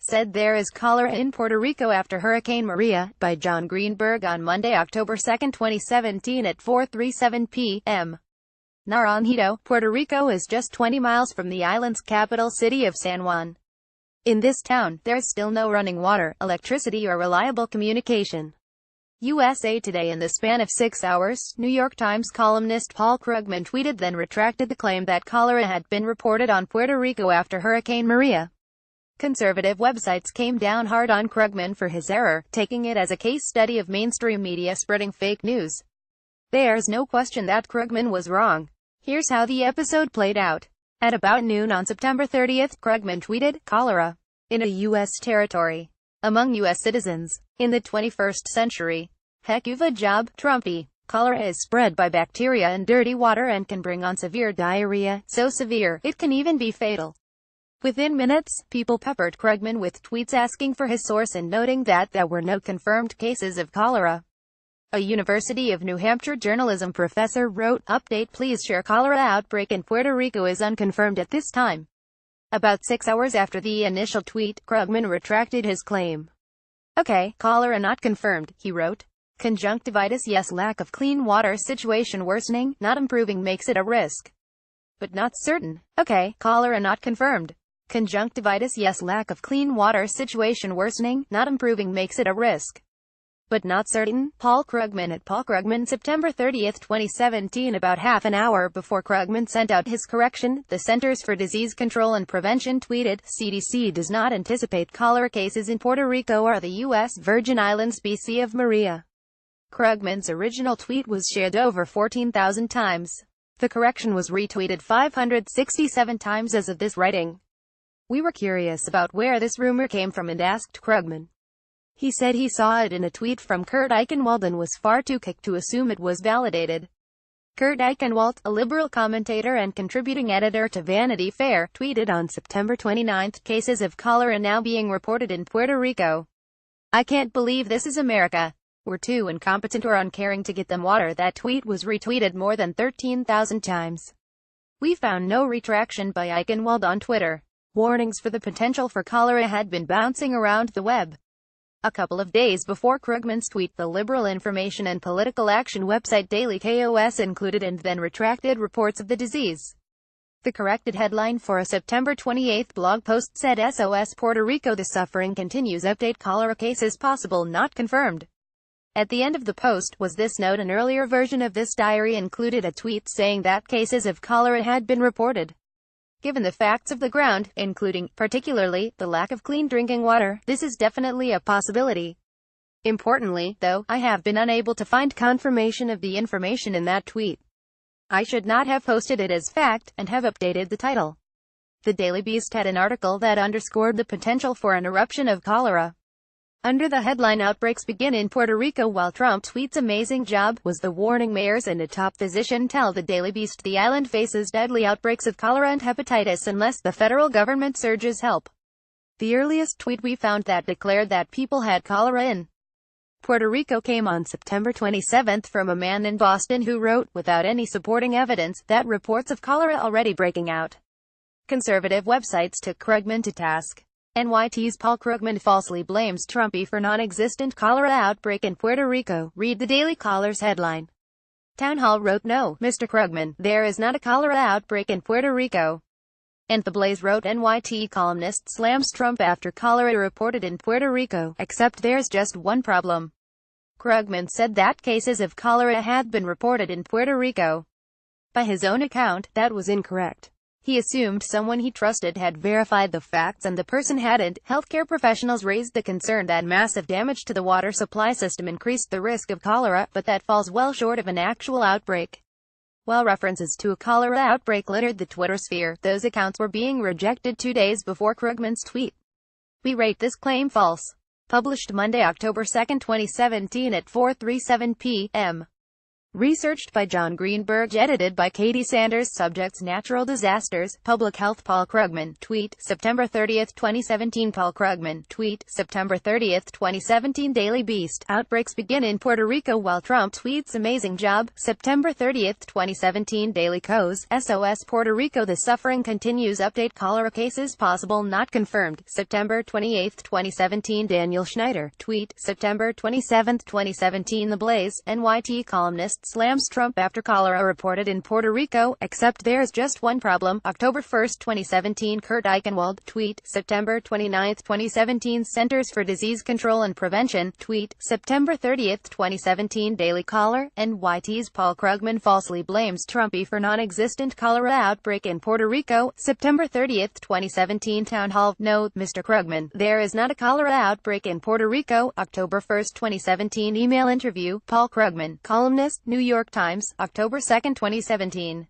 said there is cholera in Puerto Rico after Hurricane Maria, by Jon Greenberg on Monday, October 2, 2017 at 4:37 p.m. Naranjito, Puerto Rico is just 20 miles from the island's capital city of San Juan. In this town, there's still no running water, electricity or reliable communication. USA Today. In the span of 6 hours, New York Times columnist Paul Krugman tweeted then retracted the claim that cholera had been reported on Puerto Rico after Hurricane Maria. Conservative websites came down hard on Krugman for his error, taking it as a case study of mainstream media spreading fake news. There's no question that Krugman was wrong. Here's how the episode played out. At about noon on September 30th, Krugman tweeted, "Cholera in a U.S. territory. Among U.S. citizens. In the 21st century. Heck of a job, Trumpy. Cholera is spread by bacteria in dirty water and can bring on severe diarrhea, so severe, it can even be fatal." Within minutes, people peppered Krugman with tweets asking for his source and noting that there were no confirmed cases of cholera. A University of New Hampshire journalism professor wrote, "Update, please share cholera outbreak in Puerto Rico is unconfirmed at this time." About 6 hours after the initial tweet, Krugman retracted his claim. "Okay, cholera not confirmed," he wrote. "Conjunctivitis yes, lack of clean water situation worsening, not improving makes it a risk. But not certain. Okay, cholera not confirmed. Conjunctivitis yes, lack of clean water situation worsening, not improving makes it a risk. But not certain." Paul Krugman at Paul Krugman, September 30, 2017. About half an hour before Krugman sent out his correction, the Centers for Disease Control and Prevention tweeted, "CDC does not anticipate cholera cases in Puerto Rico or the U.S. Virgin Islands BC of Maria." Krugman's original tweet was shared over 14,000 times. The correction was retweeted 567 times as of this writing. "We were curious about where this rumor came from and asked Krugman. He said he saw it in a tweet from Kurt Eichenwald and was far too quick to assume it was validated." Kurt Eichenwald, a liberal commentator and contributing editor to Vanity Fair, tweeted on September 29, "Cases of cholera now being reported in Puerto Rico. I can't believe this is America. We're too incompetent or uncaring to get them water." That tweet was retweeted more than 13,000 times. We found no retraction by Eichenwald on Twitter. Warnings for the potential for cholera had been bouncing around the web. A couple of days before Krugman's tweet, the liberal information and political action website Daily KOS included and then retracted reports of the disease. The corrected headline for a September 28 blog post said, "SOS Puerto Rico, the suffering continues, update, cholera cases possible, not confirmed." At the end of the post was this note. An earlier version of this diary included a tweet saying that cases of cholera had been reported. Given the facts of the ground, including, particularly, the lack of clean drinking water, this is definitely a possibility. Importantly, though, I have been unable to find confirmation of the information in that tweet. I should not have posted it as fact, and have updated the title. The Daily Beast had an article that underscored the potential for an eruption of cholera. Under the headline, "Outbreaks begin in Puerto Rico while Trump tweets amazing job," was the warning. Mayors and a top physician tell the Daily Beast the island faces deadly outbreaks of cholera and hepatitis unless the federal government surges help. The earliest tweet we found that declared that people had cholera in Puerto Rico came on September 27 from a man in Boston who wrote, without any supporting evidence, that reports of cholera already breaking out. Conservative websites took Krugman to task. NYT's Paul Krugman falsely blames Trumpy for non-existent cholera outbreak in Puerto Rico. Read the Daily Caller's headline. Town Hall wrote, "No, Mr. Krugman, there is not a cholera outbreak in Puerto Rico." And The Blaze wrote, "NYT columnist slams Trump after cholera reported in Puerto Rico, except there's just one problem." Krugman said that cases of cholera had been reported in Puerto Rico. By his own account, that was incorrect. He assumed someone he trusted had verified the facts and the person hadn't. Healthcare professionals raised the concern that massive damage to the water supply system increased the risk of cholera, but that falls well short of an actual outbreak. While references to a cholera outbreak littered the Twitter sphere, those accounts were being rejected 2 days before Krugman's tweet. We rate this claim false. Published Monday, October 2, 2017 at 4:37 p.m. Researched by Jon Greenberg, edited by Katie Sanders. Subjects: natural disasters, public health. Paul Krugman, tweet, September 30, 2017. Paul Krugman, tweet, September 30, 2017. Daily Beast. Outbreaks begin in Puerto Rico while Trump tweets amazing job. September 30, 2017. Daily Kos. SOS Puerto Rico, the suffering continues. Update: cholera cases possible, not confirmed. September 28, 2017. Daniel Schneider, tweet, September 27, 2017. The Blaze. NYT columnist slams Trump after cholera reported in Puerto Rico, except there's just one problem. October 1, 2017. Kurt Eichenwald, tweet, September 29, 2017. Centers for Disease Control and Prevention, tweet, September 30, 2017. Daily Caller. NYT's Paul Krugman falsely blames Trumpy for non-existent cholera outbreak in Puerto Rico. September 30, 2017. Town Hall. No, Mr. Krugman, there is not a cholera outbreak in Puerto Rico. October 1, 2017. Email interview. Paul Krugman, columnist, New York Times, October 2, 2017.